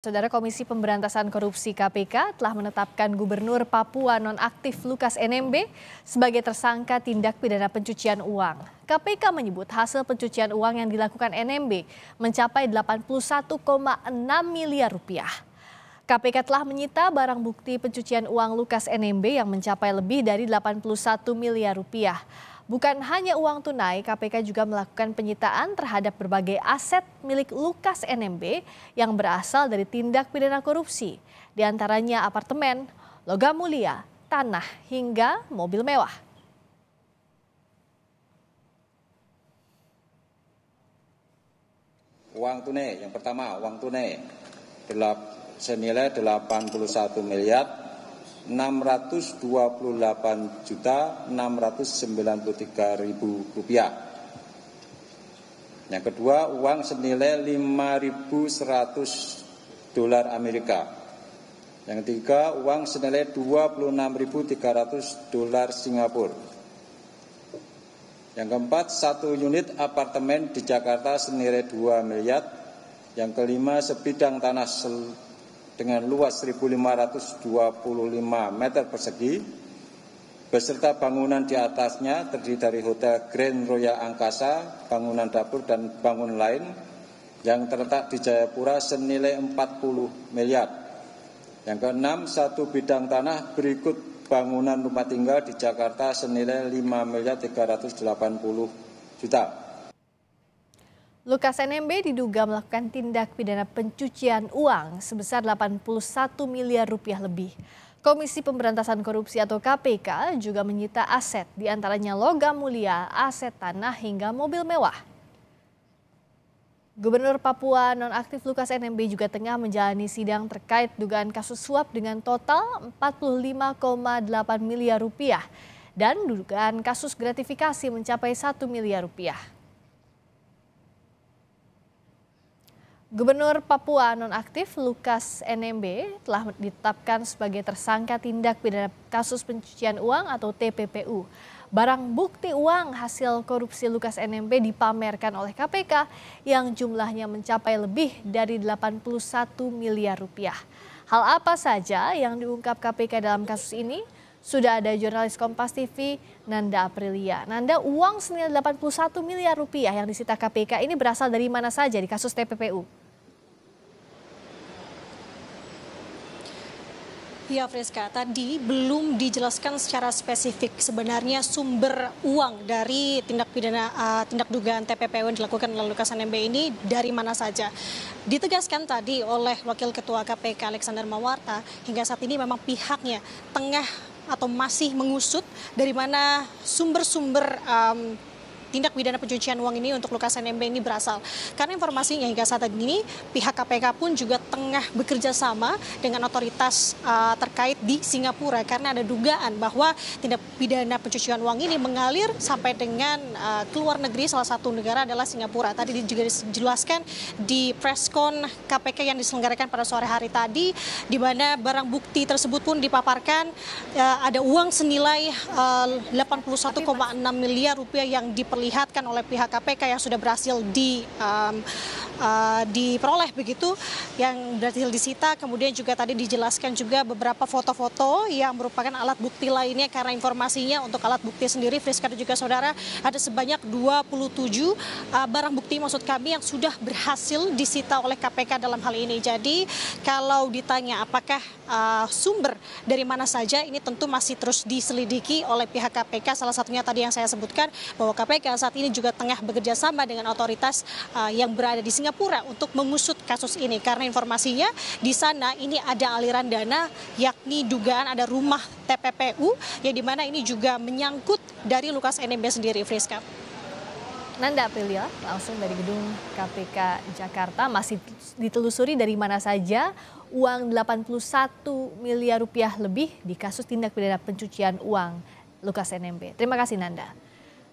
Saudara Komisi Pemberantasan Korupsi KPK telah menetapkan Gubernur Papua nonaktif Lukas NMB sebagai tersangka tindak pidana pencucian uang. KPK menyebut hasil pencucian uang yang dilakukan NMB mencapai 81,6 miliar rupiah. KPK telah menyita barang bukti pencucian uang Lukas NMB yang mencapai lebih dari 81 miliar rupiah. Bukan hanya uang tunai, KPK juga melakukan penyitaan terhadap berbagai aset milik Lukas NMB yang berasal dari tindak pidana korupsi, di antaranya apartemen, logam mulia, tanah, hingga mobil mewah. Uang tunai, yang pertama uang tunai senilai 81 miliar 628.693.000 rupiah. Yang kedua, uang senilai 5.100 dolar Amerika. Yang ketiga, uang senilai 26.300 dolar Singapura. Yang keempat, 1 unit apartemen di Jakarta senilai 2 miliar. Yang kelima, sebidang tanah dengan luas 1.525 meter persegi, beserta bangunan di atasnya terdiri dari Hotel Grand Royal Angkasa, bangunan dapur, dan bangunan lain yang terletak di Jayapura senilai 40 miliar. Yang keenam, 1 bidang tanah berikut bangunan rumah tinggal di Jakarta senilai 5.380 juta. Lukas NMB diduga melakukan tindak pidana pencucian uang sebesar 81 miliar rupiah lebih. Komisi Pemberantasan Korupsi atau KPK juga menyita aset, diantaranya logam mulia, aset tanah, hingga mobil mewah. Gubernur Papua nonaktif Lukas NMB juga tengah menjalani sidang terkait dugaan kasus suap dengan total 45,8 miliar rupiah dan dugaan kasus gratifikasi mencapai 1 miliar rupiah. Gubernur Papua nonaktif Lukas NMB telah ditetapkan sebagai tersangka tindak pidana kasus pencucian uang atau TPPU. Barang bukti uang hasil korupsi Lukas NMB dipamerkan oleh KPK yang jumlahnya mencapai lebih dari 81 miliar rupiah. Hal apa saja yang diungkap KPK dalam kasus ini? Sudah ada jurnalis Kompas TV Nanda Aprilia. Nanda, uang senilai 81 miliar rupiah yang disita KPK ini berasal dari mana saja di kasus TPPU? Ya Friska, tadi belum dijelaskan secara spesifik sebenarnya sumber uang dari tindak dugaan TPPU yang dilakukan oleh Lukas NMB ini dari mana saja. Ditegaskan tadi oleh Wakil Ketua KPK Alexander Mawarta, hingga saat ini memang pihaknya tengah atau masih mengusut dari mana sumber-sumber tindak pidana pencucian uang ini untuk Lukas NMB ini berasal. Karena informasinya hingga saat ini pihak KPK pun juga tengah bekerja sama dengan otoritas terkait di Singapura karena ada dugaan bahwa tindak pidana pencucian uang ini mengalir sampai dengan keluar negeri, salah satu negara adalah Singapura. Tadi juga dijelaskan di preskon KPK yang diselenggarakan pada sore hari tadi, di mana barang bukti tersebut pun dipaparkan ada uang senilai 81,6 miliar rupiah yang diperlihatkan oleh pihak KPK yang sudah berhasil diperoleh begitu, yang berhasil disita. Kemudian juga tadi dijelaskan juga beberapa foto-foto yang merupakan alat bukti lainnya, karena informasinya untuk alat bukti sendiri Friska dan juga saudara ada sebanyak 27 barang bukti maksud kami yang sudah berhasil disita oleh KPK dalam hal ini. Jadi kalau ditanya apakah sumber dari mana saja, ini tentu masih terus diselidiki oleh pihak KPK. Salah satunya tadi yang saya sebutkan bahwa KPK saat ini juga tengah bekerja sama dengan otoritas yang berada di Singapura untuk mengusut kasus ini, karena informasinya di sana ini ada aliran dana, yakni dugaan ada rumah TPPU yang dimana ini juga menyangkut dari Lukas NMB sendiri, Friska. Nanda Aprilia langsung dari gedung KPK Jakarta. Masih ditelusuri dari mana saja uang 81 miliar rupiah lebih di kasus tindak pidana pencucian uang Lukas NMB. Terima kasih Nanda.